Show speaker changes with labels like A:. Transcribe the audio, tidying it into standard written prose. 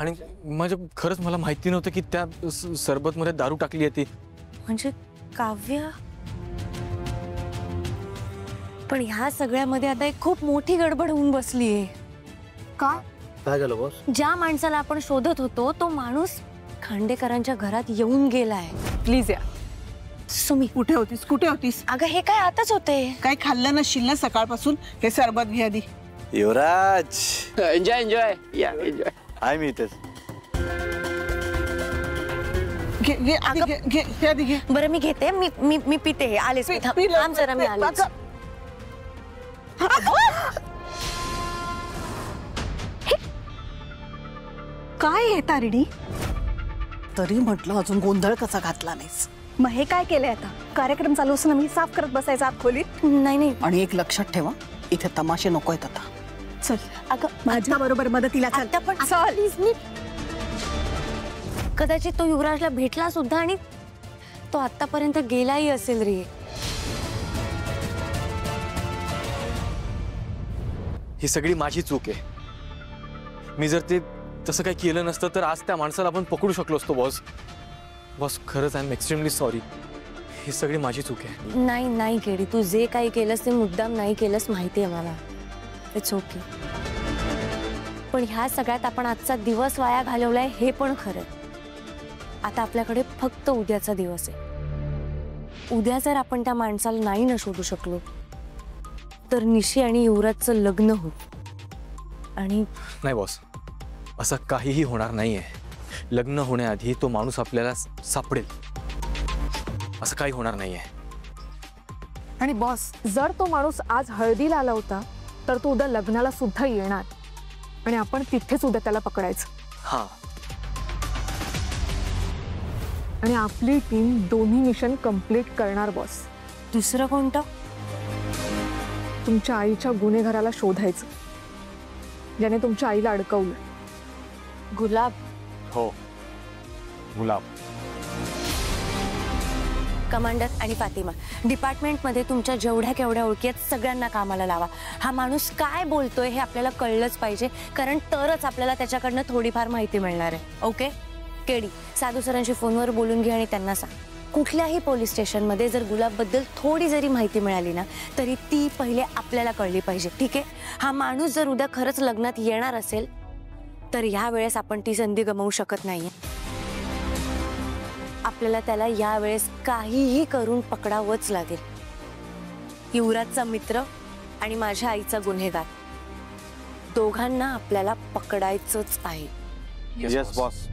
A: आणि म्हणजे खरंच मला माहिती नव्हतं की त्या सरबत मध्ये दारू टाकली आहे ती.
B: म्हणजे काव्य, पण ह्या सगळ्यामध्ये आता एक खूप मोठी गडबड होऊन बसलीये. का?
C: काय झालं बॉस?
B: ज्या माणसाला आपण शोधत होतो तो माणूस खांडेकरांच्या घरात येऊन गेलाय.
D: प्लीज या.
B: सुमी,
D: कुठे होतीस? कुठे होतीस?
B: अगं हे काय आताच होते?
D: काय खाल्लं नसशील ना सकाळपासून? हे सरबत घे आधी.
C: युवराज,
E: एन्जॉय एन्जॉय या एन्जॉय.
C: आहे मी इथेच.
D: घे घे आधी घे घे घे आधी घे.
B: बरं मी घेते. मी मी मी पिते हे. आलेच मी. थांब जरा, मी आलेच.
F: काय आहे तारिणी? तरी म्हटलं अजून गोंधळ कसा घातला नाहीस?
G: मग हे काय केलंय आता? कार्यक्रम चालू असताना मी साफ करत बसायचा आत खोलीत?
B: नाही नाही.
F: आणि एक लक्षात ठेवा, इथे तमाशे नकोयत आता.
G: चल
B: अगं
G: माझ्या बरोबर मदतीला चल.
B: आता पण प्लीज. मी कदाचित तो युवराजला भेटला सुद्धा आणि तो आतापर्यंत गेलाही असेल रे.
A: ही सगळी माझी चूक आहे. मी जर ते तसं काही केलं नसतं तर आज त्या माणसाला आपण पकडू शकलो असतो. बॉस बॉस खरंच आय एम एक्स्ट्रीमली सॉरी. ही सगळी माझी चूक आहे.
B: नाही नाही केडी, तू जे काही केलंस ते मुद्दाम नाही केलंस, माहिती आहे मला. It's okay. पण ह्या सगळ्यात आपण आजचा दिवस वाया घालवलाय हे पण खरं. आता आपल्याकडे फक्त उद्याचा दिवस आहे. उद्या जर आपण त्या माणसाला नाही न शोधू शकलो तर निशी आणि युवराजचं लग्न होईल. आणि
A: नाही बॉस, असं काहीही होणार नाहीये. लग्न होण्याआधी तो माणूस आपल्याला सापडेल. असं काही होणार नाहीये.
H: आणि बॉस, जर तो माणूस आज हळदीला आला होता तर तो उद्या लग्नाला सुद्धा येणार आणि आपण तिथेच उद्या त्याला पकडायचं.
A: हां.
H: आणि आपली टीम दोन्ही मिशन कंप्लीट करणार बॉस.
B: दुसरं कोणतं?
H: तुमच्या आईच्या गुन्हेगाराला शोधायचं ज्याने तुमच्या आईला अडकवलं.
B: गुलाब.
A: हो, गुलाब.
B: कमांडर आणि फातिमा, डिपार्टमेंटमध्ये तुमच्या जेवढ्या केवढ्या ओळखी आहेत सगळ्यांना कामाला लावा. हा माणूस काय बोलतोय हे आपल्याला कळलंच पाहिजे, कारण तरच आपल्याला त्याच्याकडनं थोडीफार माहिती मिळणार आहे. ओके केडी, साधू सरांशी फोनवर बोलून घे आणि त्यांना सांग कुठल्याही पोलीस स्टेशनमध्ये जर गुलाबबद्दल थोडी जरी माहिती मिळाली ना तरी ती पहिले आपल्याला कळली पाहिजे. ठीक आहे? हा माणूस जर उद्या खरंच लग्नात येणार असेल तर ह्या वेळेस आपण ती संधी गमावू शकत नाहीये. आपल्याला त्याला या वेळेस काहीही करून पकडावंच लागेल. युवराजचा मित्र आणि माझ्या आईचा गुन्हेगार दोघांना आपल्याला पकडायचंच आहे.
C: Yes boss.